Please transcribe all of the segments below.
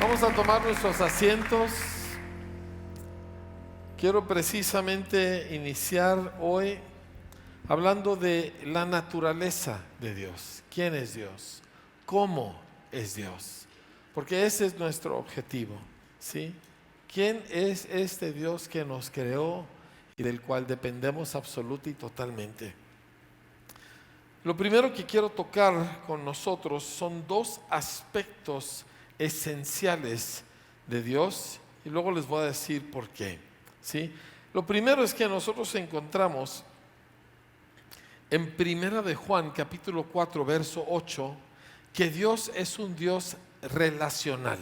Vamos a tomar nuestros asientos. Quiero precisamente iniciar hoy hablando de la naturaleza de Dios. ¿Quién es Dios? ¿Cómo es Dios? Porque ese es nuestro objetivo, ¿sí? ¿Quién es este Dios que nos creó y del cual dependemos absoluta y totalmente? Lo primero que quiero tocar con nosotros son dos aspectos esenciales de Dios y luego les voy a decir por qué, ¿sí? Lo primero es que nosotros encontramos en Primera de Juan, capítulo 4, verso 8, que Dios es un Dios relacional.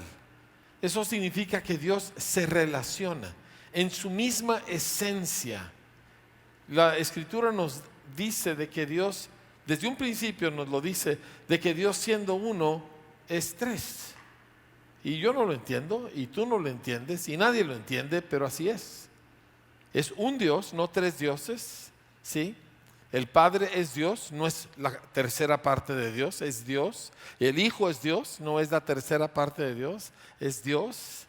Eso significa que Dios se relaciona en su misma esencia. La Escritura nos dice de que Dios, desde un principio nos lo dice, de que Dios siendo uno es tres. Y yo no lo entiendo, y tú no lo entiendes, y nadie lo entiende, pero así es. Es un Dios, no tres dioses, ¿sí? El Padre es Dios, no es la tercera parte de Dios, es Dios. El Hijo es Dios, no es la tercera parte de Dios, es Dios.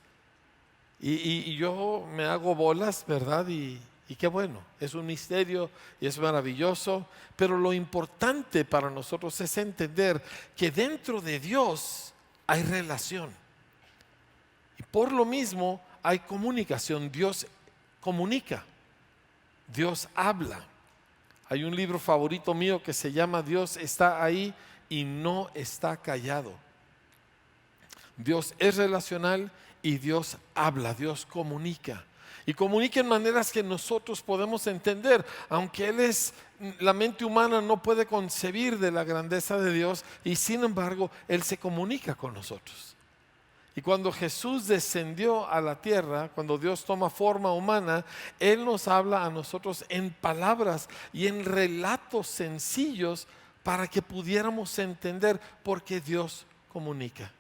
Y yo me hago bolas, ¿verdad? Y qué bueno, es un misterio y es maravilloso. Pero lo importante para nosotros es entender que dentro de Dios hay relación. Y por lo mismo hay comunicación. Dios comunica, Dios habla. Hay un libro favorito mío que se llama Dios está ahí y no está callado. Dios es relacional y Dios habla, Dios comunica. Y comunica en maneras que nosotros podemos entender, aunque la mente humana no puede concebir de la grandeza de Dios, y sin embargo Él se comunica con nosotros. Y cuando Jesús descendió a la tierra, cuando Dios toma forma humana, Él nos habla a nosotros en palabras y en relatos sencillos para que pudiéramos entender por qué Dios comunica.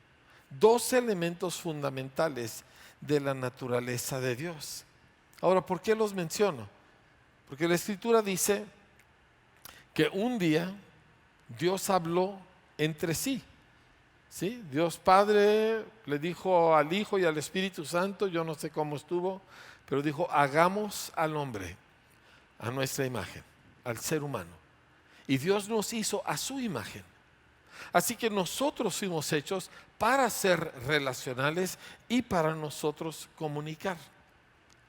Dos elementos fundamentales de la naturaleza de Dios. Ahora, ¿por qué los menciono? Porque la Escritura dice que un día Dios habló entre sí. ¿Sí? Dios Padre le dijo al Hijo y al Espíritu Santo, yo no sé cómo estuvo, pero dijo, hagamos al hombre a nuestra imagen, al ser humano. Y Dios nos hizo a su imagen. Así que nosotros fuimos hechos para ser relacionales y para nosotros comunicar.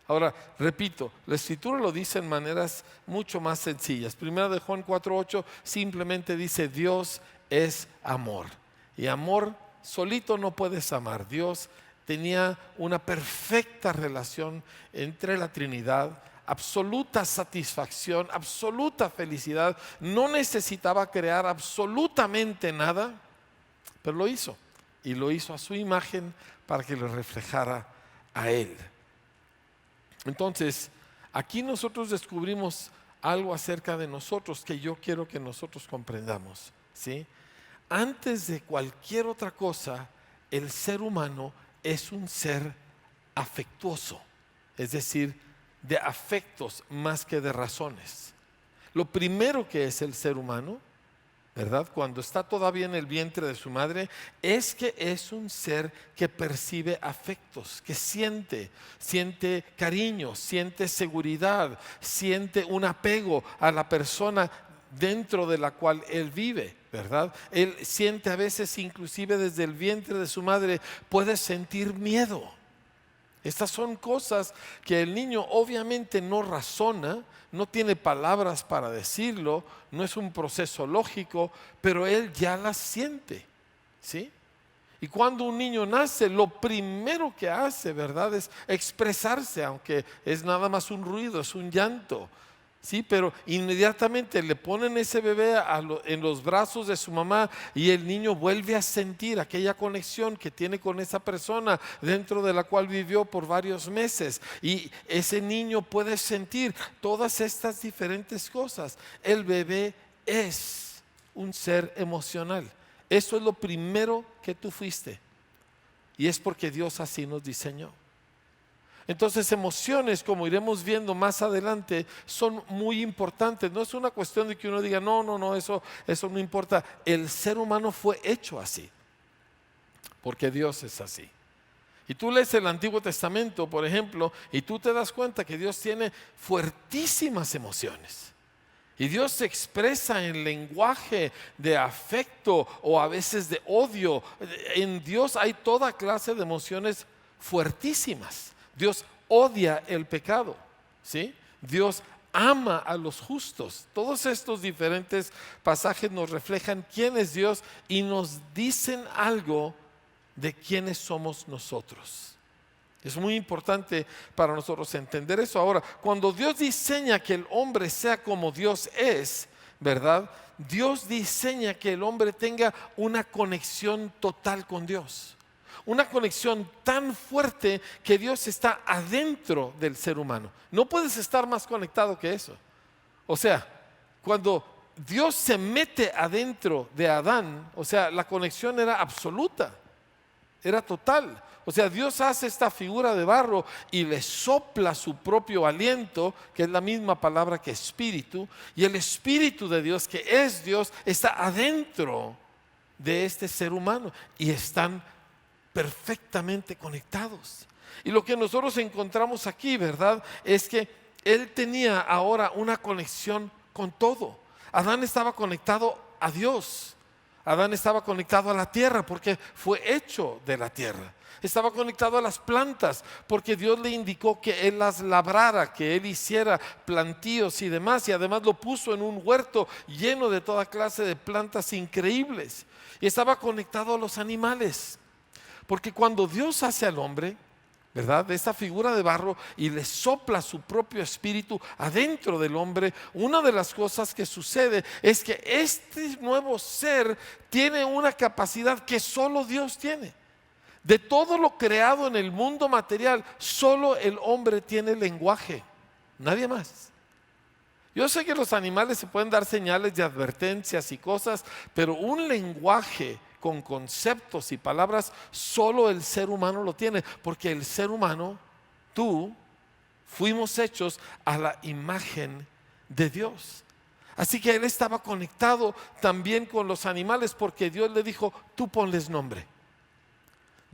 Ahora, repito, la Escritura lo dice en maneras mucho más sencillas. Primera de Juan 4:8 simplemente dice, Dios es amor. Y amor solito no puedes amar. Dios tenía una perfecta relación entre la Trinidad, absoluta satisfacción, absoluta felicidad. No necesitaba crear absolutamente nada, pero lo hizo. Y lo hizo a su imagen para que le reflejara a Él. Entonces, aquí nosotros descubrimos algo acerca de nosotros que yo quiero que nosotros comprendamos, ¿sí? Antes de cualquier otra cosa, el ser humano es un ser afectuoso, es decir, de afectos más que de razones. Lo primero que es el ser humano, ¿verdad? Cuando está todavía en el vientre de su madre, es que es un ser que percibe afectos, que siente cariño, siente seguridad, siente un apego a la persona dentro de la cual él vive, ¿verdad? Él siente a veces, inclusive desde el vientre de su madre, puede sentir miedo. Estas son cosas que el niño obviamente no razona, no tiene palabras para decirlo, no es un proceso lógico, pero él ya las siente, ¿sí? Y cuando un niño nace, lo primero que hace, ¿verdad?, es expresarse, aunque es nada más un ruido, es un llanto. Sí, pero inmediatamente le ponen ese bebé en los brazos de su mamá y el niño vuelve a sentir aquella conexión que tiene con esa persona dentro de la cual vivió por varios meses. Y ese niño puede sentir todas estas diferentes cosas. El bebé es un ser emocional. Eso es lo primero que tú fuiste. Y es porque Dios así nos diseñó. Entonces, emociones, como iremos viendo más adelante, son muy importantes. No es una cuestión de que uno diga, no, eso no importa. El ser humano fue hecho así, porque Dios es así. Y tú lees el Antiguo Testamento, por ejemplo, y tú te das cuenta que Dios tiene fuertísimas emociones. Y Dios se expresa en lenguaje de afecto o a veces de odio. En Dios hay toda clase de emociones fuertísimas. Dios odia el pecado, ¿sí? Dios ama a los justos. Todos estos diferentes pasajes nos reflejan quién es Dios y nos dicen algo de quiénes somos nosotros. Es muy importante para nosotros entender eso. Ahora, cuando Dios diseña que el hombre sea como Dios es, ¿verdad? Dios diseña que el hombre tenga una conexión total con Dios. Una conexión tan fuerte que Dios está adentro del ser humano. No puedes estar más conectado que eso. O sea, cuando Dios se mete adentro de Adán, o sea, la conexión era absoluta, era total. O sea, Dios hace esta figura de barro y le sopla su propio aliento, que es la misma palabra que espíritu, y el espíritu de Dios, que es Dios, está adentro de este ser humano y están perfectamente conectados. Y lo que nosotros encontramos aquí, ¿verdad?, es que él tenía ahora una conexión con todo. Adán estaba conectado a Dios. Adán estaba conectado a la tierra porque fue hecho de la tierra. Estaba conectado a las plantas porque Dios le indicó que él las labrara, que él hiciera plantíos y demás, y además lo puso en un huerto lleno de toda clase de plantas increíbles. Y estaba conectado a los animales, porque cuando Dios hace al hombre, ¿verdad?, de esta figura de barro y le sopla su propio espíritu adentro del hombre, una de las cosas que sucede es que este nuevo ser tiene una capacidad que solo Dios tiene. De todo lo creado en el mundo material, solo el hombre tiene lenguaje, nadie más. Yo sé que los animales se pueden dar señales de advertencias y cosas, pero un lenguaje con conceptos y palabras, solo el ser humano lo tiene, porque el ser humano, tú, fuimos hechos a la imagen de Dios. Así que él estaba conectado también con los animales, porque Dios le dijo, tú ponles nombre.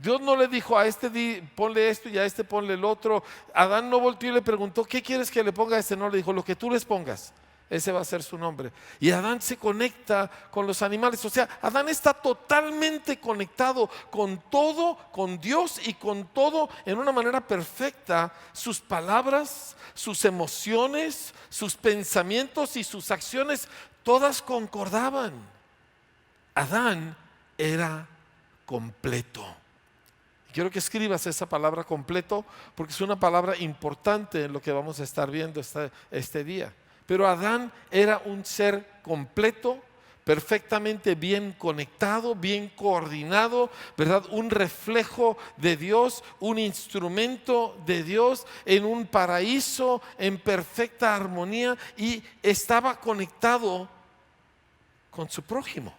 Dios no le dijo a este ponle esto y a este ponle el otro. Adán no volteó y le preguntó, ¿qué quieres que le ponga a este? No, le dijo, lo que tú les pongas, ese va a ser su nombre. Y Adán se conecta con los animales. O sea, Adán está totalmente conectado con todo, con Dios y con todo en una manera perfecta. Sus palabras, sus emociones, sus pensamientos y sus acciones, todas concordaban. Adán era completo. Quiero que escribas esa palabra completo, porque es una palabra importante en lo que vamos a estar viendo este día. Pero Adán era un ser completo, perfectamente bien conectado, bien coordinado, ¿verdad? Un reflejo de Dios, un instrumento de Dios en un paraíso en perfecta armonía, y estaba conectado con su prójimo.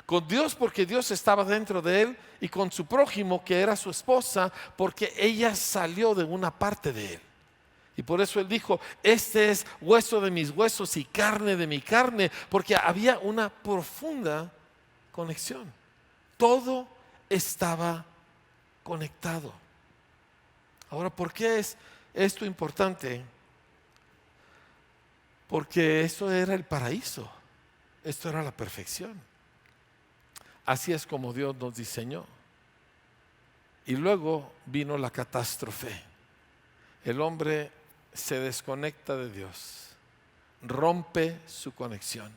Con Dios porque Dios estaba dentro de él, y con su prójimo que era su esposa porque ella salió de una parte de él. Y por eso él dijo, este es hueso de mis huesos y carne de mi carne, porque había una profunda conexión. Todo estaba conectado. Ahora, ¿por qué es esto importante? Porque esto era el paraíso, esto era la perfección. Así es como Dios nos diseñó. Y luego vino la catástrofe. El hombre se desconecta de Dios, rompe su conexión.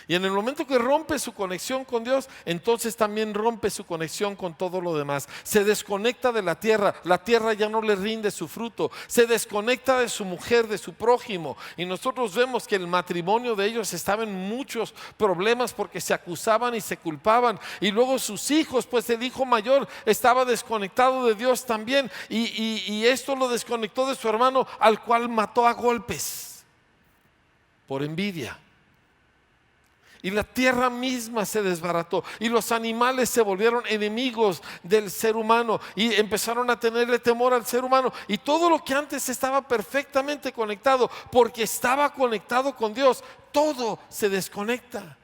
Y en el momento que rompe su conexión con Dios, entonces también rompe su conexión con todo lo demás. Se desconecta de la tierra ya no le rinde su fruto. Se desconecta de su mujer, de su prójimo. Y nosotros vemos que el matrimonio de ellos estaba en muchos problemas porque se acusaban y se culpaban. Y luego sus hijos, pues el hijo mayor estaba desconectado de Dios también. Y esto lo desconectó de su hermano, al cual mató a golpes por envidia. Y la tierra misma se desbarató, y los animales se volvieron enemigos del ser humano y empezaron a tenerle temor al ser humano. Y todo lo que antes estaba perfectamente conectado, porque estaba conectado con Dios, todo se desconecta.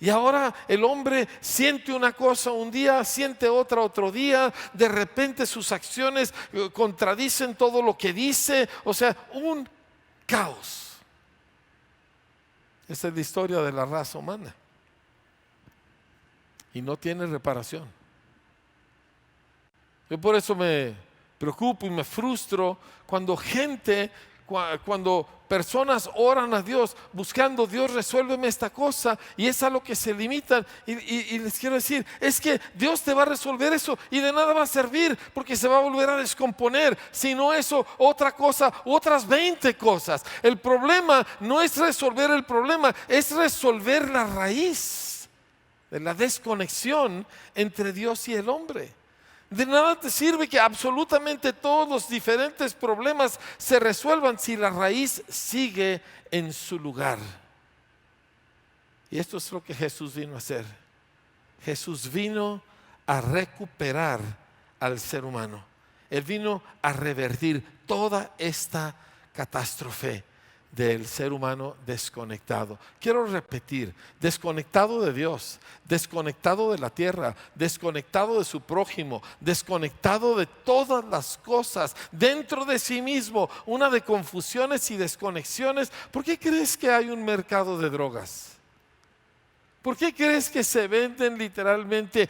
Y ahora el hombre siente una cosa un día, siente otra otro día, de repente sus acciones contradicen todo lo que dice, o sea, un caos. Esa es la historia de la raza humana y no tiene reparación. Yo por eso me preocupo y me frustro cuando cuando personas oran a Dios buscando: Dios, resuélveme esta cosa, y es a lo que se limitan. Y les quiero decir, es que Dios te va a resolver eso y de nada va a servir, porque se va a volver a descomponer. Si no eso, otra cosa, otras 20 cosas. El problema no es resolver el problema, es resolver la raíz de la desconexión entre Dios y el hombre. De nada te sirve que absolutamente todos los diferentes problemas se resuelvan si la raíz sigue en su lugar. Y esto es lo que Jesús vino a hacer. Jesús vino a recuperar al ser humano. Él vino a revertir toda esta catástrofe del ser humano desconectado. Quiero repetir: desconectado de Dios, desconectado de la tierra, desconectado de su prójimo, desconectado de todas las cosas, dentro de sí mismo, una de confusiones y desconexiones. ¿Por qué crees que hay un mercado de drogas? ¿Por qué crees que se venden literalmente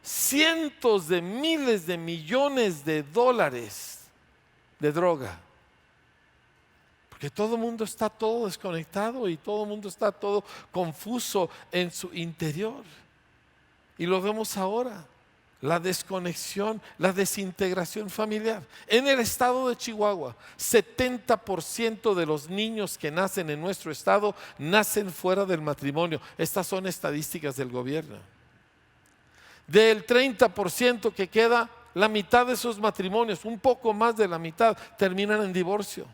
cientos de miles de millones de dólares de droga? Porque todo el mundo está todo desconectado y todo el mundo está todo confuso en su interior. Y lo vemos ahora, la desconexión, la desintegración familiar. En el estado de Chihuahua, 70% de los niños que nacen en nuestro estado nacen fuera del matrimonio. Estas son estadísticas del gobierno. Del 30% que queda, la mitad de esos matrimonios, un poco más de la mitad, terminan en divorcio.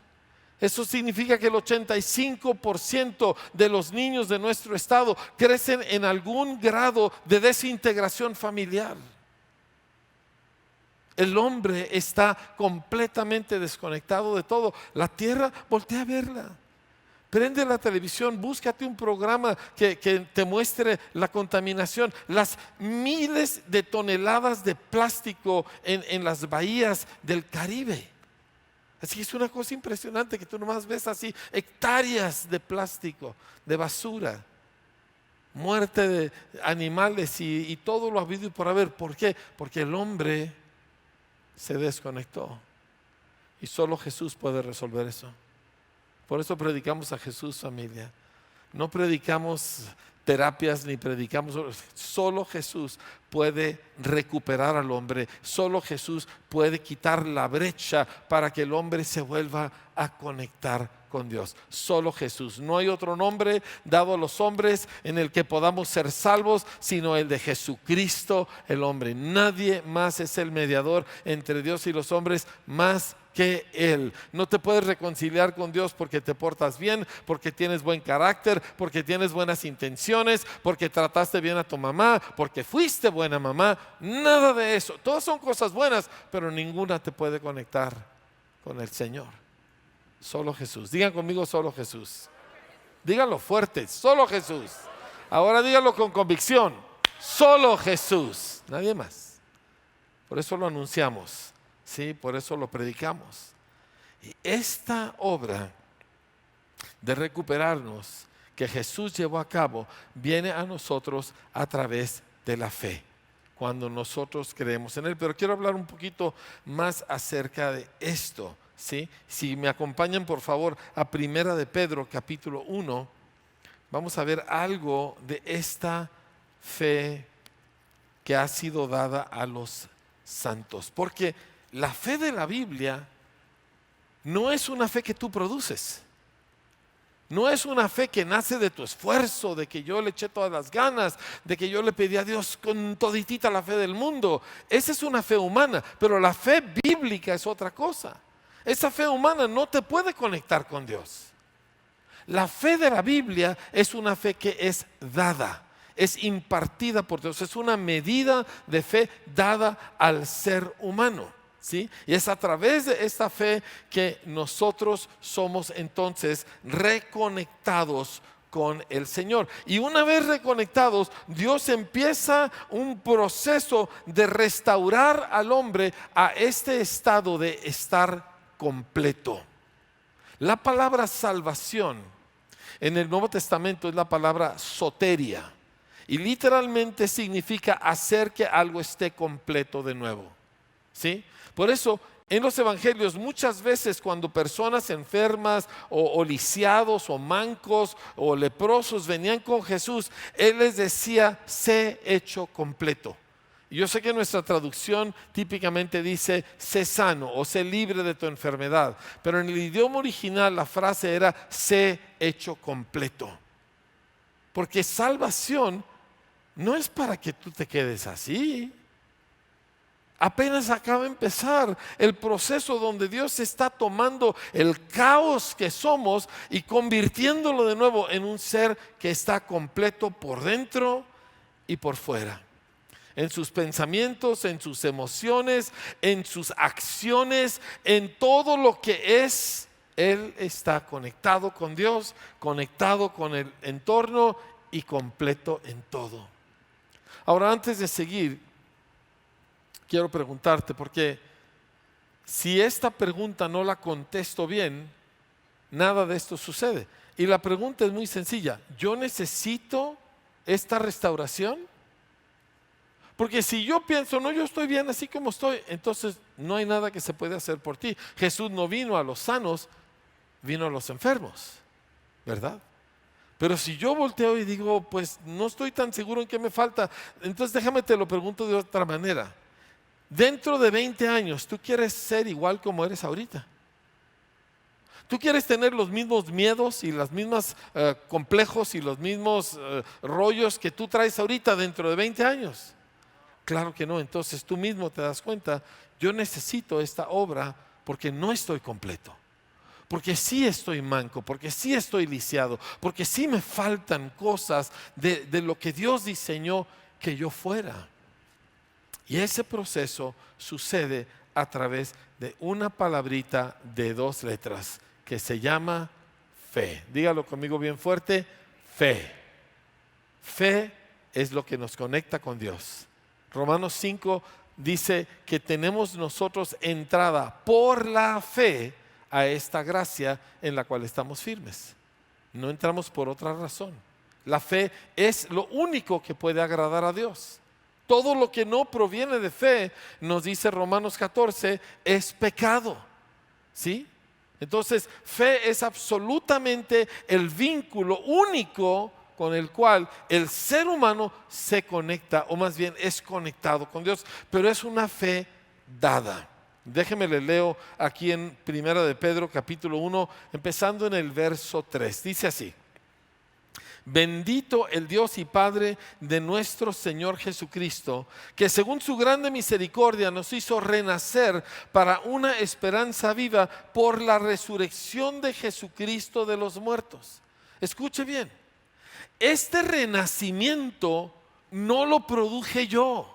Eso significa que el 85% de los niños de nuestro estado crecen en algún grado de desintegración familiar. El hombre está completamente desconectado de todo. La tierra, voltea a verla. Prende la televisión, búscate un programa que te muestre la contaminación, las miles de toneladas de plástico en las bahías del Caribe. Así que es una cosa impresionante que tú nomás ves así, hectáreas de plástico, de basura, muerte de animales y todo lo habido y por haber. ¿Por qué? Porque el hombre se desconectó y solo Jesús puede resolver eso. Por eso predicamos a Jesús, familia. No predicamos terapias ni predicamos, solo Jesús puede recuperar al hombre, solo Jesús puede quitar la brecha para que el hombre se vuelva a conectar con Dios. Solo Jesús. No hay otro nombre dado a los hombres en el que podamos ser salvos sino el de Jesucristo el hombre. Nadie más es el mediador entre Dios y los hombres más que Él. No te puedes reconciliar con Dios porque te portas bien, porque tienes buen carácter, porque tienes buenas intenciones, porque trataste bien a tu mamá, porque fuiste buena mamá. Nada de eso. Todas son cosas buenas, pero ninguna te puede conectar con el Señor. Solo Jesús. Digan conmigo: solo Jesús. Díganlo fuerte: solo Jesús. Ahora díganlo con convicción: solo Jesús. Nadie más. Por eso lo anunciamos. Sí, por eso lo predicamos. Y esta obra de recuperarnos que Jesús llevó a cabo viene a nosotros a través de la fe, cuando nosotros creemos en Él. Pero quiero hablar un poquito más acerca de esto, ¿sí? Si me acompañan por favor a Primera de Pedro capítulo 1, vamos a ver algo de esta fe que ha sido dada a los santos. Porque la fe de la Biblia no es una fe que tú produces. No es una fe que nace de tu esfuerzo, de que yo le eché todas las ganas, de que yo le pedí a Dios con toditita la fe del mundo. Esa es una fe humana, pero la fe bíblica es otra cosa. Esa fe humana no te puede conectar con Dios. La fe de la Biblia es una fe que es dada, es impartida por Dios, es una medida de fe dada al ser humano. ¿Sí? Y es a través de esta fe que nosotros somos entonces reconectados con el Señor. Y una vez reconectados, Dios empieza un proceso de restaurar al hombre a este estado de estar completo. La palabra salvación en el Nuevo Testamento es la palabra soteria y literalmente significa hacer que algo esté completo de nuevo. ¿Sí? Por eso en los evangelios muchas veces cuando personas enfermas o lisiados o mancos o leprosos venían con Jesús, Él les decía: sé hecho completo. Y yo sé que nuestra traducción típicamente dice: sé sano o sé libre de tu enfermedad, pero en el idioma original la frase era: sé hecho completo. Porque salvación no es para que tú te quedes así. Apenas acaba de empezar el proceso donde Dios está tomando el caos que somos y convirtiéndolo de nuevo en un ser que está completo por dentro y por fuera. En sus pensamientos, en sus emociones, en sus acciones, en todo lo que es, Él está conectado con Dios, conectado con el entorno y completo en todo. Ahora, antes de seguir, quiero preguntarte, porque si esta pregunta no la contesto bien, nada de esto sucede. Y la pregunta es muy sencilla: ¿yo necesito esta restauración? Porque si yo pienso, no, yo estoy bien así como estoy, entonces no hay nada que se puede hacer por ti. Jesús no vino a los sanos, vino a los enfermos, ¿verdad? Pero si yo volteo y digo, pues no estoy tan seguro en qué me falta, entonces déjame te lo pregunto de otra manera. Dentro de 20 años, ¿tú quieres ser igual como eres ahorita? ¿Tú quieres tener los mismos miedos y los mismos complejos y los mismos rollos que tú traes ahorita dentro de 20 años? Claro que no. Entonces tú mismo te das cuenta: yo necesito esta obra porque no estoy completo, porque sí estoy manco, porque sí estoy lisiado, porque sí me faltan cosas de lo que Dios diseñó que yo fuera. Y ese proceso sucede a través de una palabrita de 2 letras que se llama fe. Dígalo conmigo bien fuerte: fe. Fe es lo que nos conecta con Dios. Romanos 5 dice que tenemos nosotros entrada por la fe a esta gracia en la cual estamos firmes. No entramos por otra razón. La fe es lo único que puede agradar a Dios. Todo lo que no proviene de fe, nos dice Romanos 14, es pecado. ¿Sí? Entonces, fe es absolutamente el vínculo único con el cual el ser humano se conecta, o más bien es conectado con Dios, pero es una fe dada. Déjeme le leo aquí en Primera de Pedro capítulo 1, empezando en el verso 3. Dice así: bendito el Dios y Padre de nuestro Señor Jesucristo, que según su grande misericordia nos hizo renacer para una esperanza viva por la resurrección de Jesucristo de los muertos. Escuche bien, este renacimiento no lo produje yo.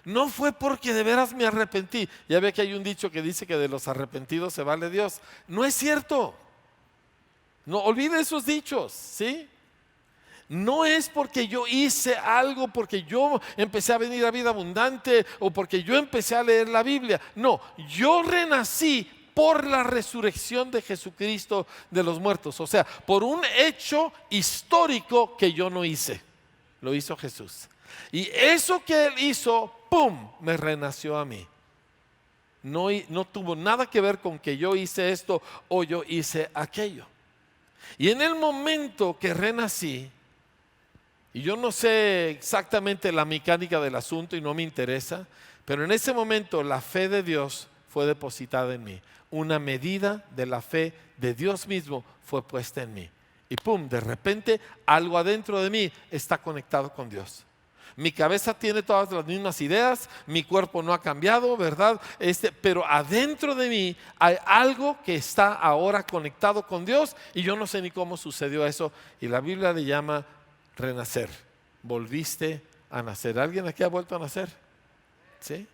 No fue porque de veras me arrepentí. Ya ve que hay un dicho que dice que de los arrepentidos se vale Dios. No es cierto. No olvide esos dichos, ¿sí? No es porque yo hice algo, porque yo empecé a venir a Vida Abundante o porque yo empecé a leer la Biblia. No, yo renací por la resurrección de Jesucristo de los muertos. O sea, por un hecho histórico que yo no hice. Lo hizo Jesús. Y eso que Él hizo, ¡pum!, me renació a mí. No tuvo nada que ver con que yo hice esto o yo hice aquello. Y en el momento que renací, y yo no sé exactamente la mecánica del asunto y no me interesa, pero en ese momento la fe de Dios fue depositada en mí. Una medida de la fe de Dios mismo fue puesta en mí. Y pum, de repente algo adentro de mí está conectado con Dios. Mi cabeza tiene todas las mismas ideas, mi cuerpo no ha cambiado, ¿verdad? Pero adentro de mí hay algo que está ahora conectado con Dios y yo no sé ni cómo sucedió eso. Y la Biblia le llama renacer. Volviste a nacer. ¿Alguien aquí ha vuelto a nacer? ¿Sí?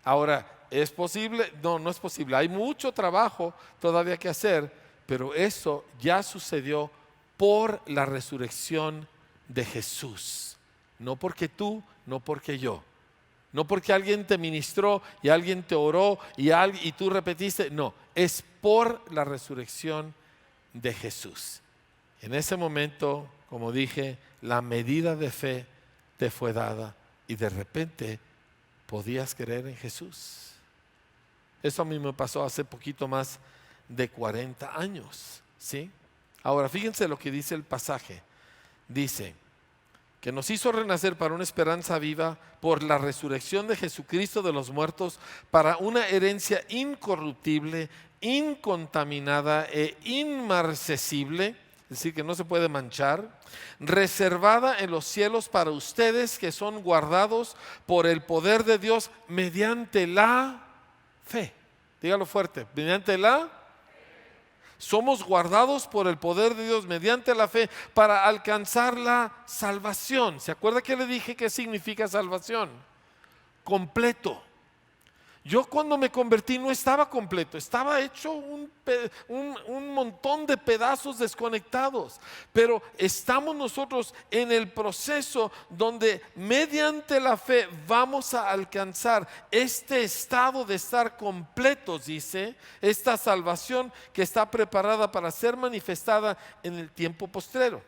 Ahora, ¿es posible? No, no es posible. Hay mucho trabajo todavía que hacer, pero eso ya sucedió por la resurrección de Jesús. No porque tú, no porque yo. No porque alguien te ministró y alguien te oró y tú repetiste. No, es por la resurrección de Jesús. En ese momento, como dije, la medida de fe te fue dada y de repente podías creer en Jesús. Eso a mí me pasó hace poquito más de 40 años, ¿sí? Ahora fíjense lo que dice el pasaje. Dice que nos hizo renacer para una esperanza viva por la resurrección de Jesucristo de los muertos, para una herencia incorruptible, incontaminada e inmarcesible, es decir, que no se puede manchar, reservada en los cielos para ustedes, que son guardados por el poder de Dios mediante la fe. Dígalo fuerte, mediante la somos guardados por el poder de Dios mediante la fe para alcanzar la salvación. ¿Se acuerda que le dije qué significa salvación? Completo. Yo cuando me convertí no estaba completo, estaba hecho un montón de pedazos desconectados. Pero estamos nosotros en el proceso donde mediante la fe vamos a alcanzar este estado de estar completos, dice, esta salvación que está preparada para ser manifestada en el tiempo postrero.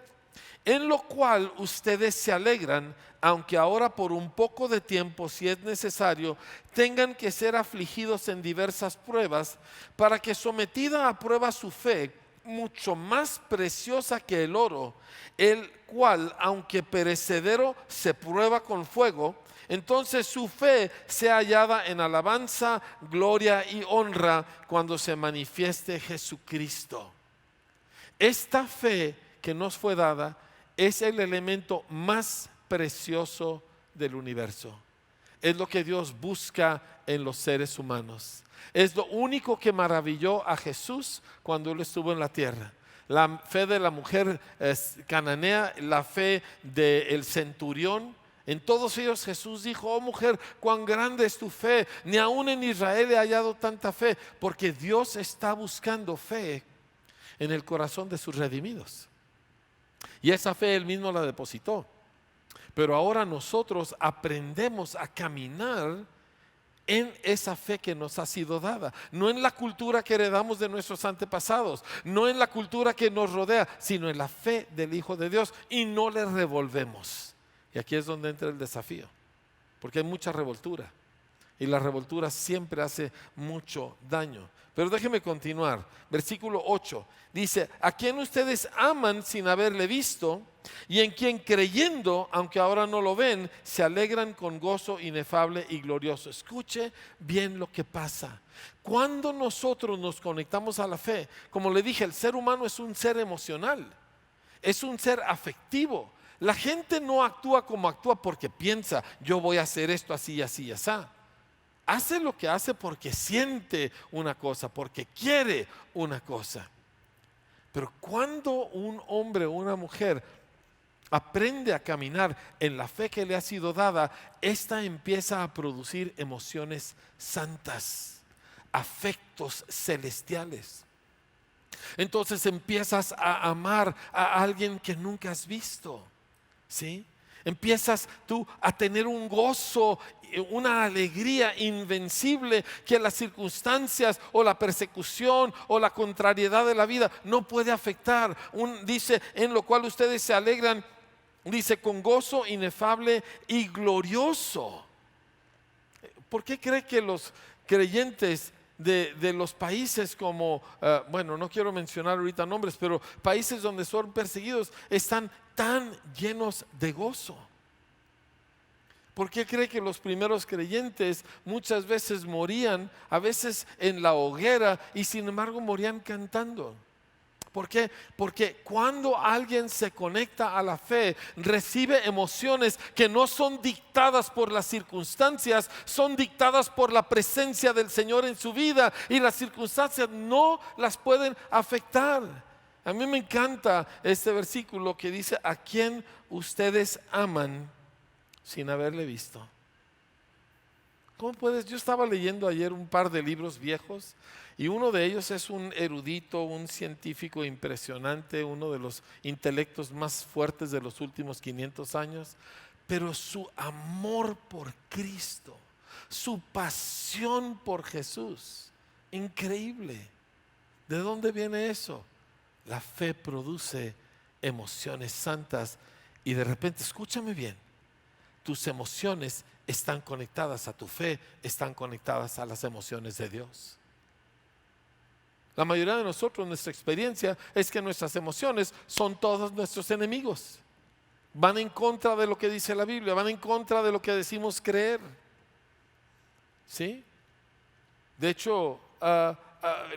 En lo cual ustedes se alegran, aunque ahora por un poco de tiempo, si es necesario, tengan que ser afligidos en diversas pruebas, para que sometida a prueba su fe, mucho más preciosa que el oro, el cual, aunque perecedero, se prueba con fuego, entonces su fe sea hallada en alabanza, gloria y honra cuando se manifieste Jesucristo. Esta fe que nos fue dada es el elemento más precioso del universo. Es lo que Dios busca en los seres humanos. Es lo único que maravilló a Jesús cuando Él estuvo en la tierra. La fe de la mujer cananea, la fe del centurión. En todos ellos Jesús dijo: oh mujer, cuán grande es tu fe. Ni aún en Israel he hallado tanta fe. Porque Dios está buscando fe en el corazón de sus redimidos. Y esa fe Él mismo la depositó. Pero ahora nosotros aprendemos a caminar en esa fe que nos ha sido dada. No en la cultura que heredamos de nuestros antepasados, no en la cultura que nos rodea, sino en la fe del Hijo de Dios, y no le revolvemos. Y aquí es donde entra el desafío, porque hay mucha revoltura, y la revoltura siempre hace mucho daño. Pero déjeme continuar. Versículo 8 dice: a quien ustedes aman sin haberle visto, y en quien creyendo, aunque ahora no lo ven, se alegran con gozo inefable y glorioso. Escuche bien lo que pasa. Cuando nosotros nos conectamos a la fe, como le dije, el ser humano es un ser emocional, es un ser afectivo. La gente no actúa como actúa porque piensa: yo voy a hacer esto así y así y así. Hace lo que hace porque siente una cosa, porque quiere una cosa. Pero cuando un hombre o una mujer aprende a caminar en la fe que le ha sido dada, esta empieza a producir emociones santas, afectos celestiales. Entonces empiezas a amar a alguien que nunca has visto, ¿sí? Empiezas tú a tener un gozo, una alegría invencible que las circunstancias o la persecución o la contrariedad de la vida no puede afectar. Dice: en lo cual ustedes se alegran, dice, con gozo inefable y glorioso. ¿Por qué cree que los creyentes de los países como, bueno, no quiero mencionar ahorita nombres, pero países donde son perseguidos, están tan llenos de gozo? ¿Por qué cree que los primeros creyentes muchas veces morían, a veces en la hoguera, y sin embargo morían cantando? ¿Por qué? Porque cuando alguien se conecta a la fe, recibe emociones que no son dictadas por las circunstancias, son dictadas por la presencia del Señor en su vida, y las circunstancias no las pueden afectar. A mí me encanta este versículo que dice: a quien ustedes aman sin haberle visto. ¿Cómo puedes? Yo estaba leyendo ayer un par de libros viejos y uno de ellos es un erudito, un científico impresionante, uno de los intelectos más fuertes de los últimos 500 años, pero su amor por Cristo, su pasión por Jesús, increíble. ¿De dónde viene eso? La fe produce emociones santas y de repente, escúchame bien, tus emociones están conectadas a tu fe, están conectadas a las emociones de Dios. La mayoría de nosotros, nuestra experiencia es que nuestras emociones son todos nuestros enemigos. Van en contra de lo que dice la Biblia, van en contra de lo que decimos creer. ¿Sí? De hecho,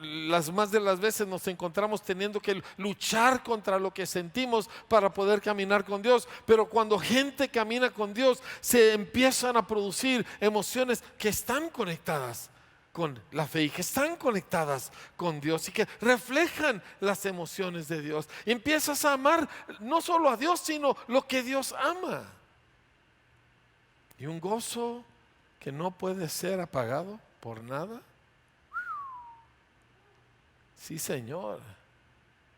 las más de las veces nos encontramos teniendo que luchar contra lo que sentimos para poder caminar con Dios. Pero cuando gente camina con Dios, se empiezan a producir emociones que están conectadas con la fe y que están conectadas con Dios y que reflejan las emociones de Dios. Y empiezas a amar no solo a Dios, sino lo que Dios ama. Y un gozo que no puede ser apagado por nada. Sí, Señor.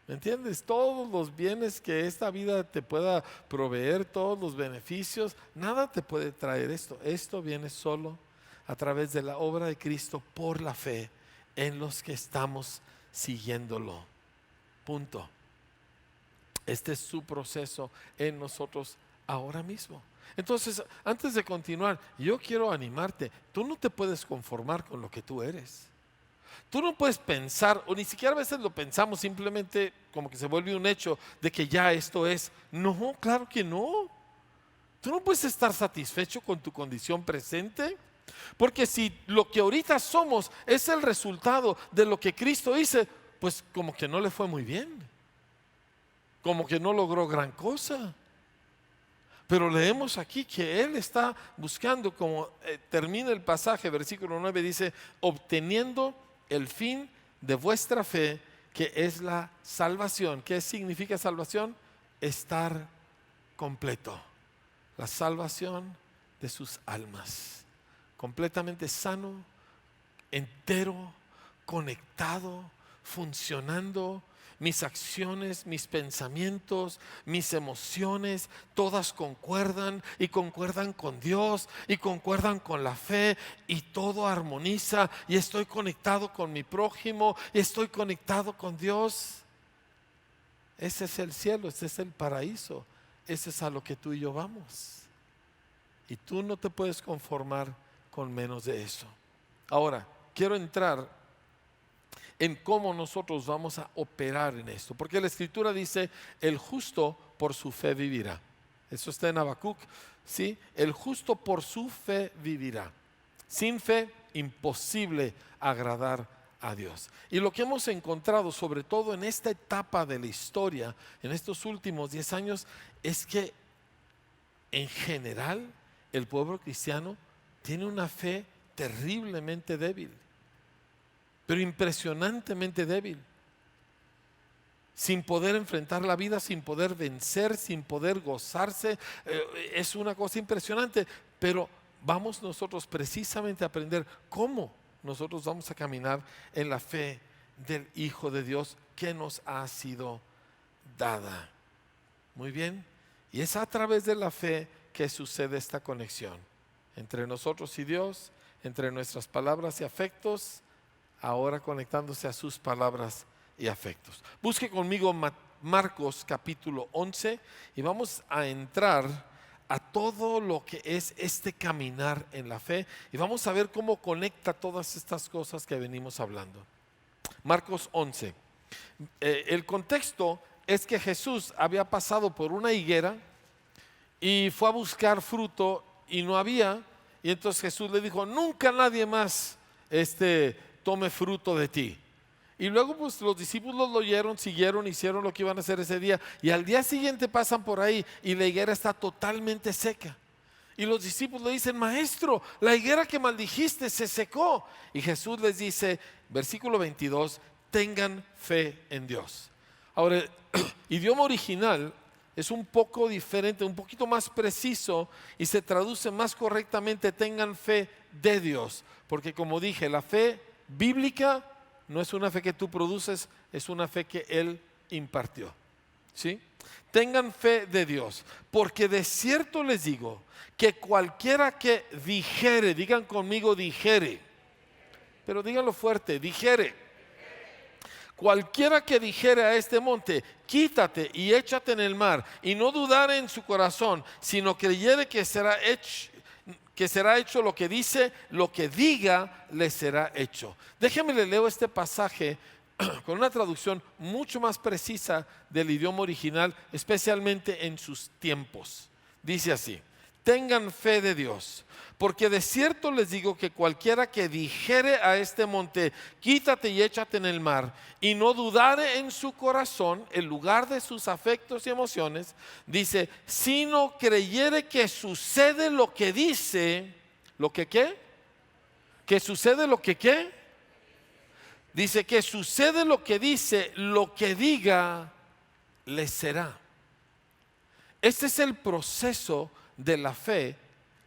¿Me entiendes? Todos los bienes que esta vida te pueda proveer, todos los beneficios, nada te puede traer esto. Esto viene solo a través de la obra de Cristo por la fe en los que estamos siguiéndolo. Punto. Este es su proceso en nosotros ahora mismo. Entonces, antes de continuar, yo quiero animarte. Tú no te puedes conformar con lo que tú eres. Tú no puedes pensar, o ni siquiera a veces lo pensamos, simplemente como que se vuelve un hecho de que ya esto es. No, claro que no. Tú no puedes estar satisfecho con tu condición presente, porque si lo que ahorita somos es el resultado de lo que Cristo hizo, pues como que no le fue muy bien, como que no logró gran cosa. Pero leemos aquí que Él está buscando, como termina el pasaje, versículo 9 dice, obteniendo el fin de vuestra fe, que es la salvación. ¿Qué significa salvación? Estar completo. La salvación de sus almas. Completamente sano, entero, conectado, funcionando. Mis acciones, mis pensamientos, mis emociones, todas concuerdan y concuerdan con Dios y concuerdan con la fe y todo armoniza y estoy conectado con mi prójimo y estoy conectado con Dios. Ese es el cielo, ese es el paraíso, ese es a lo que tú y yo vamos. Y tú no te puedes conformar con menos de eso. Ahora, quiero entrar en cómo nosotros vamos a operar en esto, porque la Escritura dice, el justo por su fe vivirá. Eso está en Habacuc, ¿sí? El justo por su fe vivirá. Sin fe, imposible agradar a Dios. Y lo que hemos encontrado, sobre todo en esta etapa de la historia, en estos últimos 10 años, es que en general el pueblo cristiano tiene una fe terriblemente débil, pero impresionantemente débil, sin poder enfrentar la vida, sin poder vencer, sin poder gozarse. Es una cosa impresionante, pero vamos nosotros precisamente a aprender cómo nosotros vamos a caminar en la fe del Hijo de Dios que nos ha sido dada. Muy bien, y es a través de la fe que sucede esta conexión entre nosotros y Dios, entre nuestras palabras y afectos, ahora conectándose a sus palabras y afectos. Busque conmigo Marcos capítulo 11 y vamos a entrar a todo lo que es este caminar en la fe y vamos a ver cómo conecta todas estas cosas que venimos hablando. Marcos 11. El contexto es que Jesús había pasado por una higuera y fue a buscar fruto y no había, y entonces Jesús le dijo, nunca nadie más tome fruto de ti. Y luego pues los discípulos lo oyeron, siguieron, hicieron lo que iban a hacer ese día y al día siguiente pasan por ahí y la higuera está totalmente seca. Y los discípulos le dicen, maestro, la higuera que maldijiste se secó. Y Jesús les dice, versículo 22, tengan fe en Dios. Ahora, el idioma original es un poco diferente, un poquito más preciso y se traduce más correctamente, tengan fe de Dios. Porque como dije, la fe bíblica no es una fe que tú produces, es una fe que Él impartió. ¿Sí? Tengan fe de Dios, porque de cierto les digo que cualquiera que dijere, digan conmigo dijere, pero díganlo fuerte, dijere. Cualquiera que dijere a este monte, quítate y échate en el mar, y no dudare en su corazón, sino creyere que será hecho lo que dice, lo que diga le será hecho. Déjenme le leo este pasaje con una traducción mucho más precisa del idioma original, especialmente en sus tiempos. Dice así: tengan fe de Dios, porque de cierto les digo que cualquiera que dijere a este monte, quítate y échate en el mar, y no dudare en su corazón, en lugar de sus afectos y emociones, dice, sino creyere que sucede lo que dice, ¿lo que qué? Que sucede lo que qué. Dice que sucede lo que dice, lo que diga le será. Este es el proceso de la fe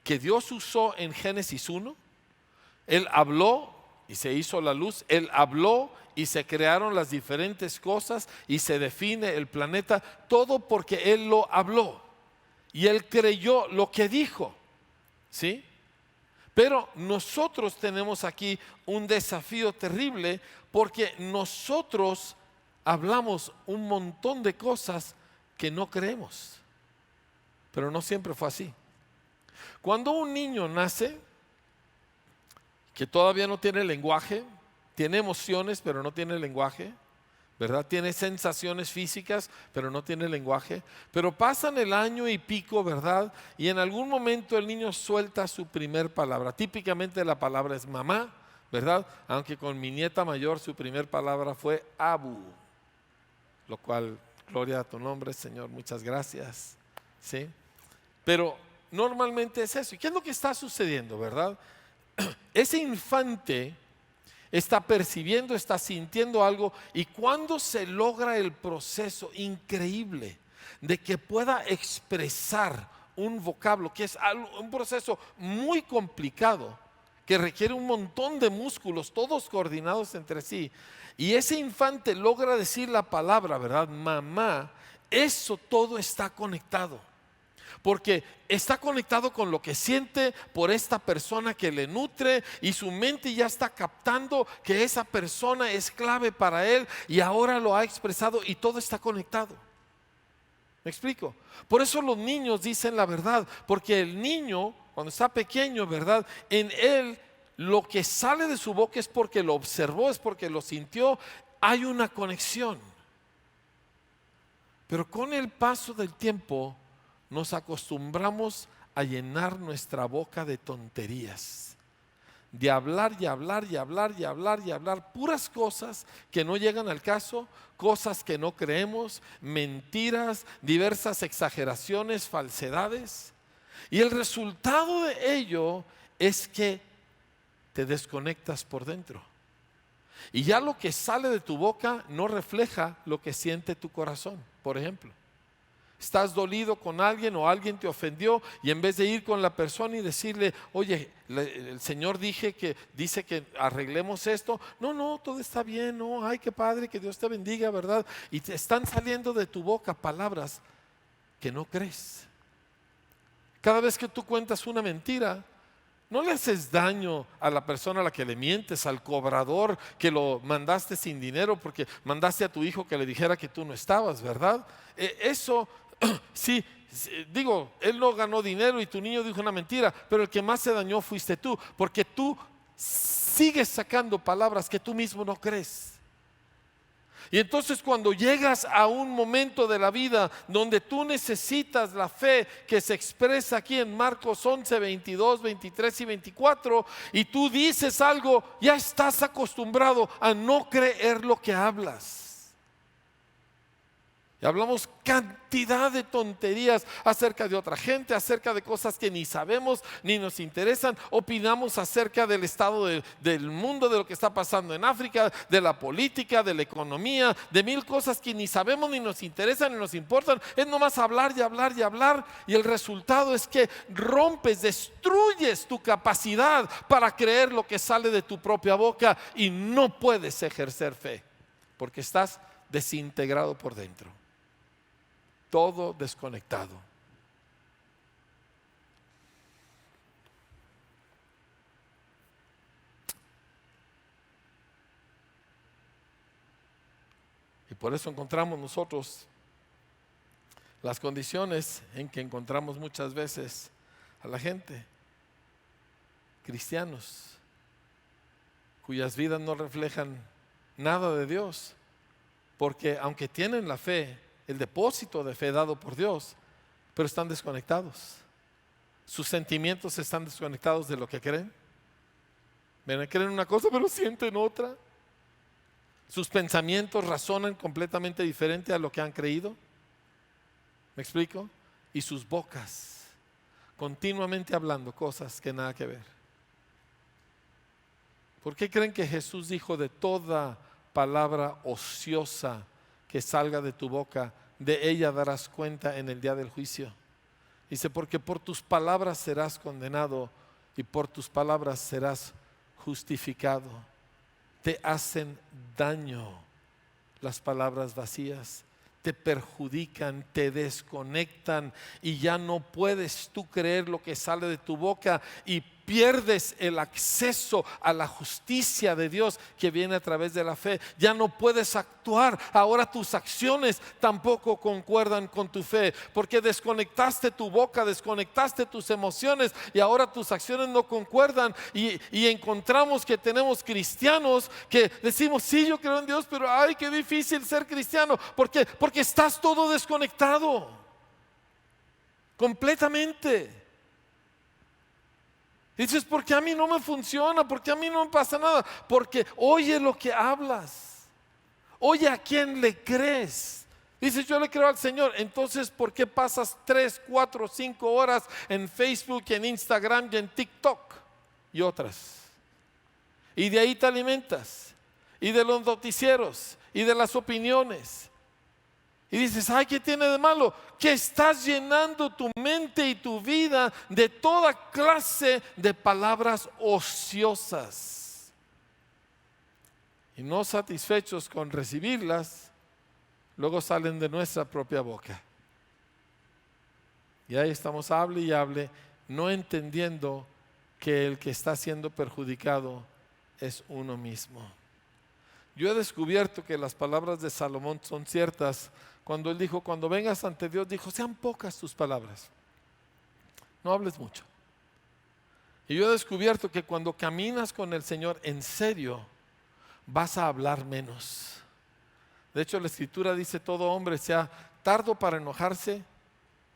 que Dios usó en Génesis 1. Él habló y se hizo la luz. Él habló y se crearon las diferentes cosas y se define el planeta. Todo porque Él lo habló y Él creyó lo que dijo. ¿Sí? Pero nosotros tenemos aquí un desafío terrible, porque nosotros hablamos un montón de cosas que no creemos. Pero no siempre fue así. Cuando un niño nace, que todavía no tiene lenguaje, tiene emociones pero no tiene lenguaje, ¿verdad? Tiene sensaciones físicas, pero no tiene lenguaje. Pero pasan el año y pico, ¿verdad? Y en algún momento el niño suelta su primer palabra. Típicamente la palabra es mamá, ¿verdad? Aunque con mi nieta mayor su primer palabra fue abu. Lo cual, gloria a tu nombre, Señor, muchas gracias. ¿Sí? Pero normalmente es eso. ¿Y qué es lo que está sucediendo, verdad? Ese infante está percibiendo, está sintiendo algo, y cuando se logra el proceso increíble de que pueda expresar un vocablo, que es un proceso muy complicado, que requiere un montón de músculos, todos coordinados entre sí, y ese infante logra decir la palabra, ¿verdad? Mamá, eso todo está conectado. Porque está conectado con lo que siente por esta persona que le nutre, y su mente ya está captando que esa persona es clave para él y ahora lo ha expresado y todo está conectado. ¿Me explico? Por eso los niños dicen la verdad, porque el niño cuando está pequeño, ¿verdad? En él lo que sale de su boca es porque lo observó, es porque lo sintió, hay una conexión. Pero con el paso del tiempo nos acostumbramos a llenar nuestra boca de tonterías, de hablar y hablar y hablar y hablar y hablar puras cosas que no llegan al caso, cosas que no creemos, mentiras, diversas exageraciones, falsedades. Y el resultado de ello es que te desconectas por dentro. Y ya lo que sale de tu boca no refleja lo que siente tu corazón. Por ejemplo, estás dolido con alguien o alguien te ofendió, y en vez de ir con la persona y decirle, oye, el Señor dice que arreglemos esto, no, todo está bien, no, ay, qué padre, que Dios te bendiga, ¿verdad? Y te están saliendo de tu boca palabras que no crees. Cada vez que tú cuentas una mentira, no le haces daño a la persona a la que le mientes, al cobrador que lo mandaste sin dinero porque mandaste a tu hijo que le dijera que tú no estabas, ¿verdad? Eso, sí, digo, él no ganó dinero y tu niño dijo una mentira, pero el que más se dañó fuiste tú, porque tú sigues sacando palabras que tú mismo no crees. Y entonces cuando llegas a un momento de la vida donde tú necesitas la fe que se expresa aquí en Marcos 11, 22, 23 y 24, y tú dices algo, ya estás acostumbrado a no creer lo que hablas. Y hablamos cantidad de tonterías acerca de otra gente, acerca de cosas que ni sabemos ni nos interesan. Opinamos acerca del estado del mundo, de lo que está pasando en África, de la política, de la economía, de mil cosas que ni sabemos ni nos interesan ni nos importan. Es nomás hablar y hablar y hablar. Y el resultado es que rompes, destruyes tu capacidad para creer lo que sale de tu propia boca y no puedes ejercer fe porque estás desintegrado por dentro. Todo desconectado. Y por eso encontramos nosotros las condiciones en que encontramos muchas veces a la gente, cristianos, cuyas vidas no reflejan nada de Dios, porque aunque tienen la fe, el depósito de fe dado por Dios, pero están desconectados. Sus sentimientos están desconectados de lo que creen. Creen una cosa pero sienten otra. Sus pensamientos razonan completamente diferente a lo que han creído. ¿Me explico? Y sus bocas continuamente hablando cosas que nada que ver. ¿Por qué creen que Jesús dijo de toda palabra ociosa que salga de tu boca, de ella darás cuenta en el día del juicio? Dice, porque por tus palabras serás condenado y por tus palabras serás justificado. Te hacen daño las palabras vacías, te perjudican, te desconectan y ya no puedes tú creer lo que sale de tu boca y pierdes el acceso a la justicia de Dios que viene a través de la fe. Ya no puedes actuar. Ahora tus acciones tampoco concuerdan con tu fe, porque desconectaste tu boca, desconectaste tus emociones y ahora tus acciones no concuerdan. Y encontramos que tenemos cristianos que decimos, sí, yo creo en Dios, pero ay, qué difícil ser cristiano. ¿Por qué? Porque estás todo desconectado completamente. Dices, porque a mí no me funciona, porque a mí no me pasa nada, porque oye lo que hablas, oye a quién le crees. Dices, yo le creo al Señor. Entonces, ¿por qué pasas 3, 4, 5 horas en Facebook, en Instagram y en TikTok y otras? Y de ahí te alimentas, y de los noticieros, y de las opiniones. Y dices, ay, ¿qué tiene de malo? Que estás llenando tu mente y tu vida de toda clase de palabras ociosas. Y no satisfechos con recibirlas, luego salen de nuestra propia boca. Y ahí estamos, hable y hable, no entendiendo que el que está siendo perjudicado es uno mismo. Yo he descubierto que las palabras de Salomón son ciertas cuando él dijo, cuando vengas ante Dios, dijo, sean pocas tus palabras, no hables mucho. Y yo he descubierto que cuando caminas con el Señor en serio, vas a hablar menos. De hecho, la Escritura dice, todo hombre sea tardo para enojarse,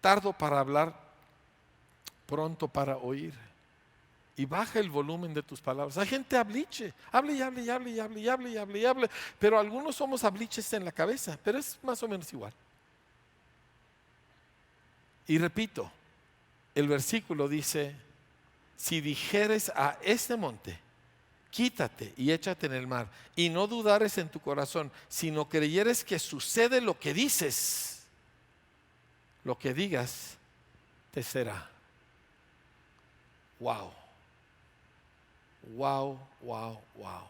tardo para hablar, pronto para oír. Y baja el volumen de tus palabras. Hay gente habliche, hable y hable y hable y hable y hable y hable y hable, pero algunos somos habliches en la cabeza, pero es más o menos igual. Y repito, el versículo dice, si dijeres a este monte, quítate y échate en el mar, y no dudares en tu corazón, sino creyeres que sucede lo que dices, lo que digas te será. Wow. Wow, wow, wow.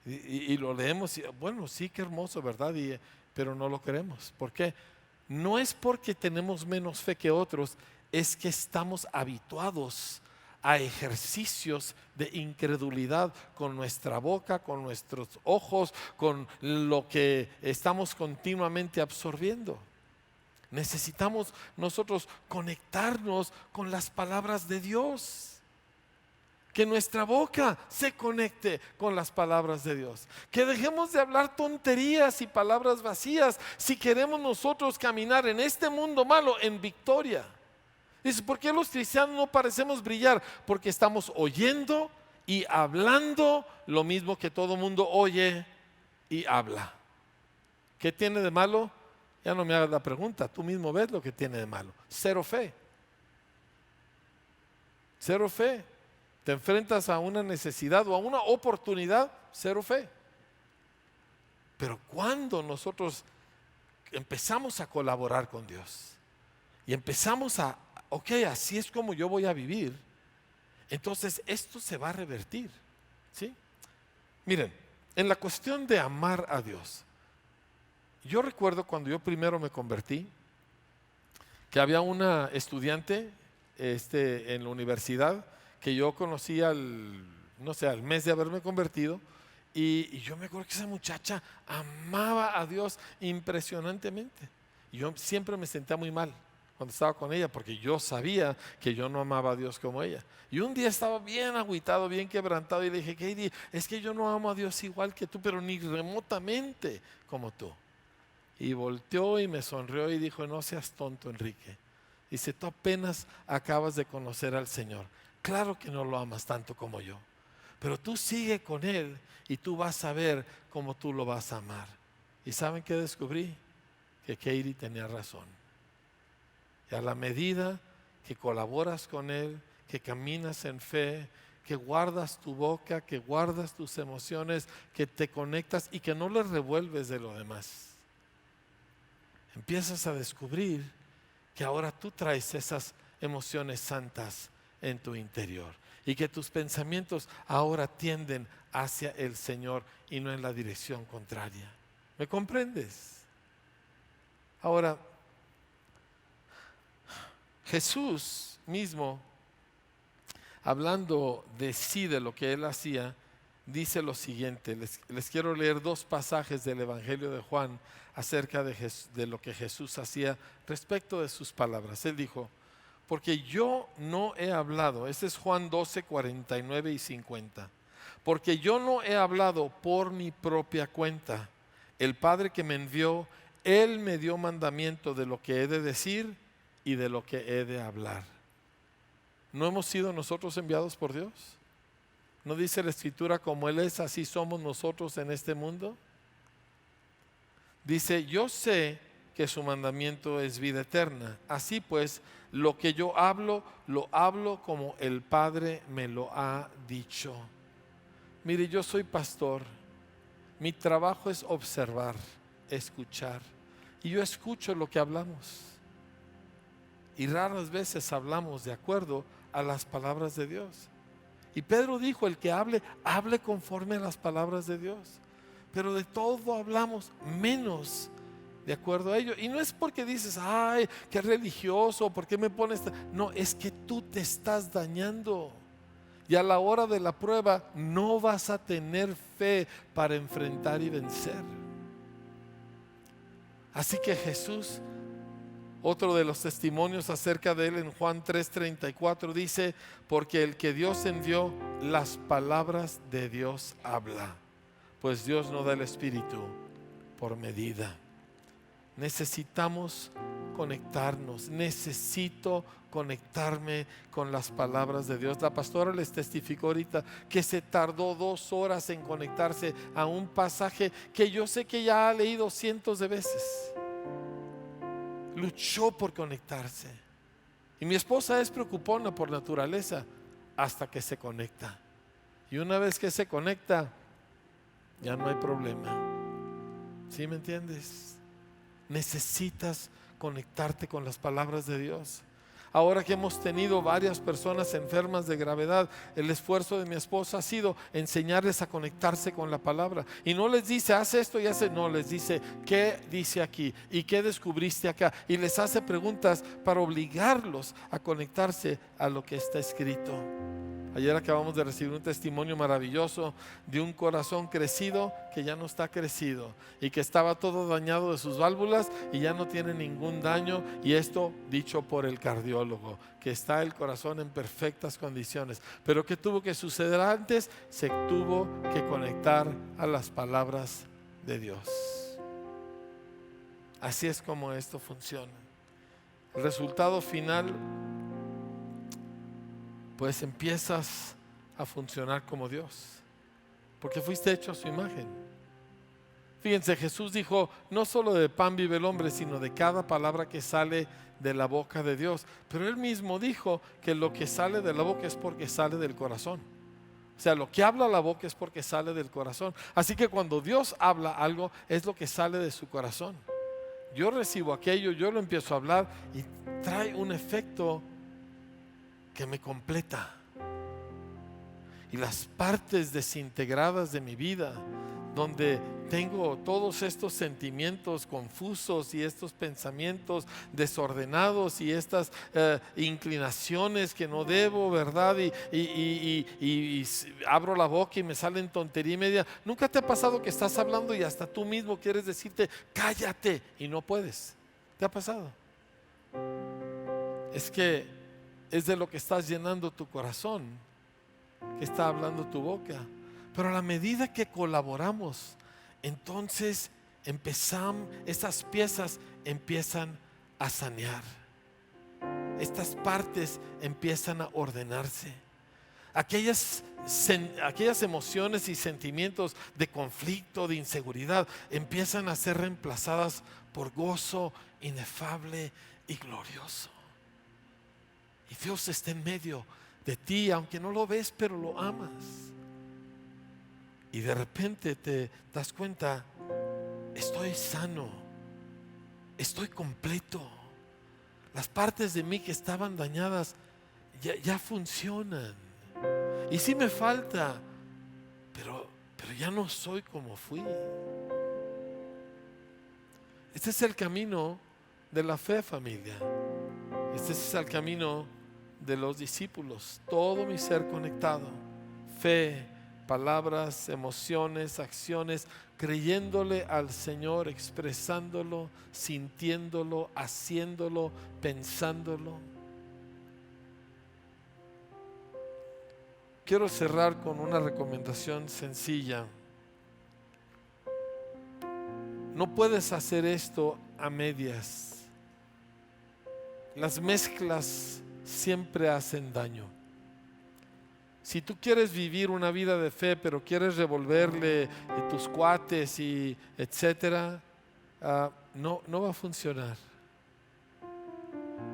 Y lo leemos y bueno, sí, qué hermoso, ¿verdad? Pero no lo queremos. ¿Por qué? No es porque tenemos menos fe que otros, es que estamos habituados a ejercicios de incredulidad con nuestra boca, con nuestros ojos, con lo que estamos continuamente absorbiendo. Necesitamos nosotros conectarnos con las palabras de Dios. Que nuestra boca se conecte con las palabras de Dios. Que dejemos de hablar tonterías y palabras vacías si queremos nosotros caminar en este mundo malo en victoria. Dice, ¿por qué los cristianos no parecemos brillar? Porque estamos oyendo y hablando lo mismo que todo mundo oye y habla. ¿Qué tiene de malo? Ya no me hagas la pregunta, tú mismo ves lo que tiene de malo. Cero fe. Cero fe. Te enfrentas a una necesidad o a una oportunidad, cero fe. Pero cuando nosotros empezamos a colaborar con Dios y empezamos ok, así es como yo voy a vivir, entonces esto se va a revertir, ¿sí? Miren, en la cuestión de amar a Dios, yo recuerdo cuando yo primero me convertí, que había una estudiante en la universidad que yo conocí no sé, al mes de haberme convertido, y yo me acuerdo que esa muchacha amaba a Dios impresionantemente. Y yo siempre me sentía muy mal cuando estaba con ella, porque yo sabía que yo no amaba a Dios como ella. Y un día estaba bien agüitado, bien quebrantado, y le dije: Katie, es que yo no amo a Dios igual que tú, pero ni remotamente como tú. Y volteó y me sonrió y dijo: no seas tonto, Enrique. Dice: tú apenas acabas de conocer al Señor. Claro que no lo amas tanto como yo, pero tú sigue con Él y tú vas a ver cómo tú lo vas a amar. ¿Y saben qué descubrí? Que Katie tenía razón. Y a la medida que colaboras con Él, que caminas en fe, que guardas tu boca, que guardas tus emociones, que te conectas y que no les revuelves de lo demás, empiezas a descubrir que ahora tú traes esas emociones santas en tu interior y que tus pensamientos ahora tienden hacia el Señor y no en la dirección contraria. ¿Me comprendes? Ahora, Jesús mismo, hablando de sí, de lo que Él hacía, dice lo siguiente. Les quiero leer dos pasajes del Evangelio de Juan acerca de lo que Jesús hacía respecto de sus palabras. Él dijo: porque yo no he hablado, ese es Juan 12, 49 y 50. Porque yo no he hablado por mi propia cuenta. El Padre que me envió, Él me dio mandamiento de lo que he de decir y de lo que he de hablar. ¿No hemos sido nosotros enviados por Dios? ¿No dice la Escritura: como Él es, así somos nosotros en este mundo? Dice: yo sé que su mandamiento es vida eterna. Así pues, lo que yo hablo, lo hablo como el Padre me lo ha dicho. Mire, yo soy pastor. Mi trabajo es observar, escuchar. Y yo escucho lo que hablamos. Y raras veces hablamos de acuerdo a las palabras de Dios. Y Pedro dijo: el que hable, hable conforme a las palabras de Dios. Pero de todo hablamos, menos de acuerdo a ello. Y no es porque dices: ay, qué religioso, ¿por qué me pones? No, es que tú te estás dañando. Y a la hora de la prueba no vas a tener fe para enfrentar y vencer. Así que Jesús, otro de los testimonios acerca de Él en Juan 3:34 dice: porque el que Dios envió, las palabras de Dios habla, pues Dios no da el Espíritu por medida. Necesitamos conectarnos. Necesito conectarme con las palabras de Dios. La pastora les testificó ahorita que se tardó 2 horas en conectarse a un pasaje que yo sé que ya ha leído cientos de veces. Luchó por conectarse. Y mi esposa es preocupona por naturaleza hasta que se conecta. Y una vez que se conecta, ya no hay problema. ¿Sí me entiendes? Necesitas conectarte con las palabras de Dios. Ahora que hemos tenido varias personas enfermas de gravedad, el esfuerzo de mi esposa ha sido enseñarles a conectarse con la palabra. Y no les dice: haz esto y haz, no, les dice: ¿qué dice aquí? ¿Y qué descubriste acá? Y les hace preguntas para obligarlos a conectarse a lo que está escrito. Ayer acabamos de recibir un testimonio maravilloso de un corazón crecido que ya no está crecido y que estaba todo dañado de sus válvulas y ya no tiene ningún daño, y esto dicho por el cardiólogo, que está el corazón en perfectas condiciones. Pero ¿qué tuvo que suceder antes? Se tuvo que conectar a las palabras de Dios. Así es como esto funciona. El resultado final, pues empiezas a funcionar como Dios, porque fuiste hecho a su imagen. Fíjense, Jesús dijo, no solo de pan vive el hombre, sino de cada palabra que sale de la boca de Dios. Pero Él mismo dijo que lo que sale de la boca es porque sale del corazón. O sea, lo que habla la boca es porque sale del corazón. Así que cuando Dios habla algo, es lo que sale de su corazón. Yo recibo aquello, yo lo empiezo a hablar y trae un efecto que me completa. Y las partes desintegradas de mi vida, donde tengo todos estos sentimientos confusos y estos pensamientos desordenados y estas inclinaciones que no debo, ¿verdad? Y abro la boca y me salen tontería y media. ¿Nunca te ha pasado que estás hablando y hasta tú mismo quieres decirte cállate y no puedes? ¿Te ha pasado? Es que es de lo que estás llenando tu corazón que está hablando tu boca. Pero a la medida que colaboramos, entonces estas piezas empiezan a sanear. Estas partes empiezan a ordenarse. Aquellas emociones y sentimientos de conflicto, de inseguridad, empiezan a ser reemplazadas por gozo inefable y glorioso. Y Dios está en medio de ti, aunque no lo ves, pero lo amas. Y de repente te das cuenta, estoy sano, estoy completo. Las partes de mí que estaban dañadas ya funcionan. Y sí me falta, pero ya no soy como fui. Este es el camino de la fe, familia. Este es el camino de los discípulos. Todo mi ser conectado. Fe, palabras, emociones, acciones, creyéndole al Señor, expresándolo, sintiéndolo, haciéndolo, pensándolo. Quiero cerrar con una recomendación sencilla. No puedes hacer esto a medias. Las mezclas siempre hacen daño. Si tú quieres vivir una vida de fe, pero quieres revolverle tus cuates y etcétera, no va a funcionar.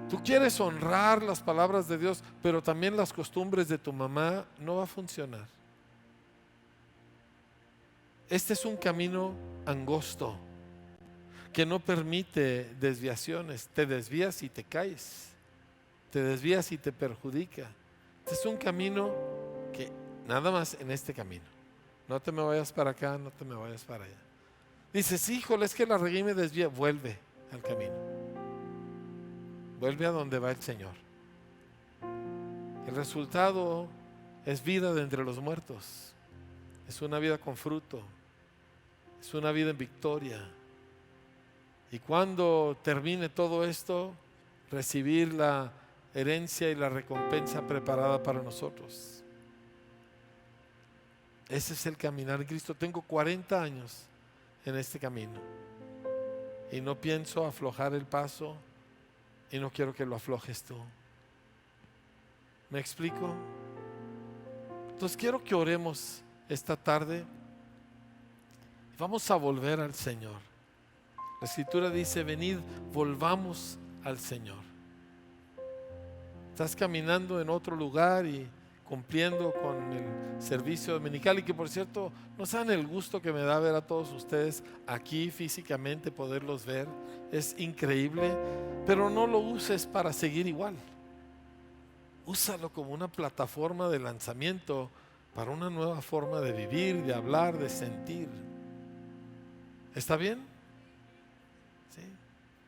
Tú quieres honrar las palabras de Dios, pero también las costumbres de tu mamá, no va a funcionar. Este es un camino angosto que no permite desviaciones. Te desvías y te caes. Te desvías y te perjudica. Este es un camino que nada más en este camino. No te me vayas para acá, no te me vayas para allá. Dices, híjole, es que la regué y me desvía. Vuelve al camino. Vuelve a donde va el Señor. El resultado es vida de entre los muertos. Es una vida con fruto. Es una vida en victoria. Y cuando termine todo esto, recibir la herencia y la recompensa preparada para nosotros. Ese es el caminar en Cristo. Tengo 40 años en este camino y no pienso aflojar el paso y no quiero que lo aflojes tú. ¿Me explico? Entonces quiero que oremos esta tarde. Vamos a volver al Señor. La Escritura dice, venid, volvamos al Señor. Estás caminando en otro lugar y cumpliendo con el servicio dominical, y que por cierto, no saben el gusto que me da ver a todos ustedes aquí físicamente, poderlos ver, es increíble, pero no lo uses para seguir igual. Úsalo como una plataforma de lanzamiento para una nueva forma de vivir, de hablar, de sentir. ¿Está bien? ¿Sí?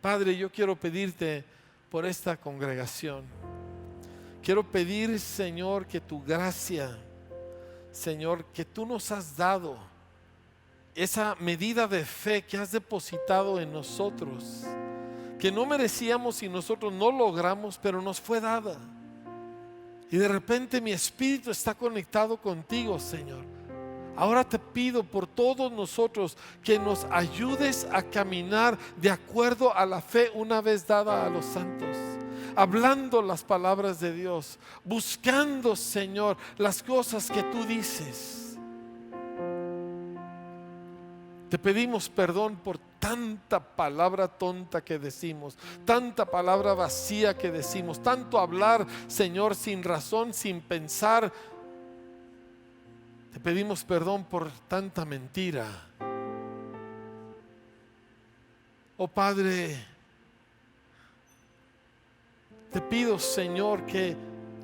Padre, yo quiero pedirte por esta congregación. Quiero pedir, Señor, que tu gracia, Señor, que tú nos has dado, esa medida de fe que has depositado en nosotros, que no merecíamos y nosotros no logramos, pero nos fue dada. Y de repente mi espíritu está conectado contigo, Señor. Ahora te pido por todos nosotros que nos ayudes a caminar de acuerdo a la fe una vez dada a los santos, hablando las palabras de Dios, buscando, Señor, las cosas que tú dices. Te pedimos perdón por tanta palabra tonta que decimos, tanta palabra vacía que decimos, tanto hablar, Señor, sin razón, sin pensar. Te pedimos perdón por tanta mentira. Oh Padre, te pido, Señor, que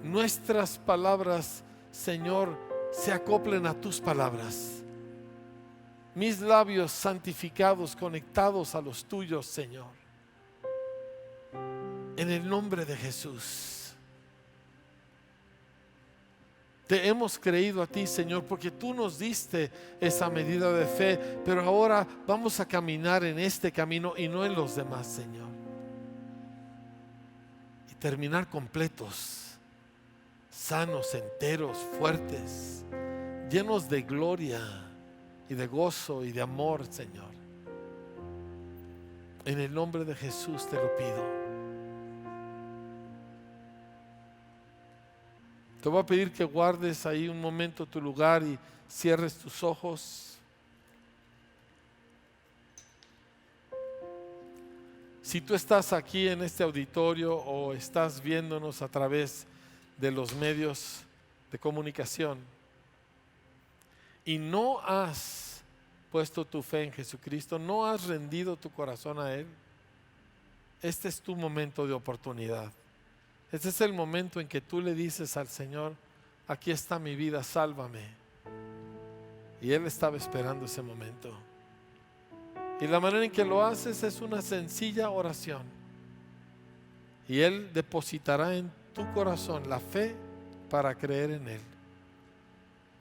nuestras palabras, Señor, se acoplen a tus palabras. Mis labios santificados, conectados a los tuyos, Señor. En el nombre de Jesús. Te hemos creído a ti, Señor, porque tú nos diste esa medida de fe, pero ahora vamos a caminar en este camino y no en los demás, Señor. Y terminar completos, sanos, enteros, fuertes, llenos de gloria y de gozo y de amor, Señor. En el nombre de Jesús te lo pido. Te voy a pedir que guardes ahí un momento tu lugar y cierres tus ojos. Si tú estás aquí en este auditorio o estás viéndonos a través de los medios de comunicación y no has puesto tu fe en Jesucristo, no has rendido tu corazón a Él, este es tu momento de oportunidad. Este es el momento en que tú le dices al Señor: aquí está mi vida, sálvame. Y Él estaba esperando ese momento. Y la manera en que lo haces es una sencilla oración. Y Él depositará en tu corazón la fe para creer en Él.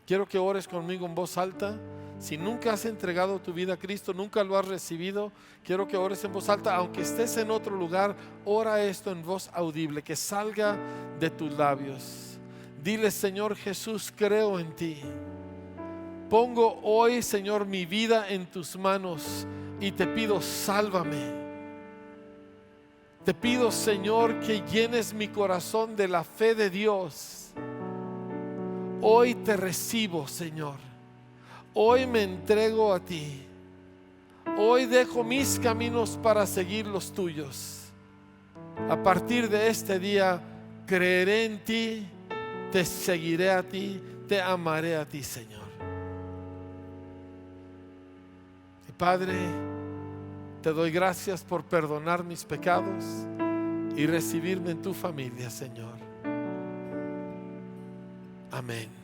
Quiero que ores conmigo en voz alta. Si nunca has entregado tu vida a Cristo, nunca lo has recibido, quiero que ores en voz alta. Aunque estés en otro lugar, ora esto en voz audible, que salga de tus labios. Dile: Señor Jesús, creo en ti. Pongo hoy, Señor, mi vida en tus manos y te pido, sálvame. Te pido, Señor, que llenes mi corazón de la fe de Dios. Hoy te recibo, Señor. Hoy me entrego a ti. Hoy dejo mis caminos para seguir los tuyos. A partir de este día creeré en ti, te seguiré a ti, te amaré a ti, Señor. Y Padre, te doy gracias por perdonar mis pecados y recibirme en tu familia, Señor. Amén.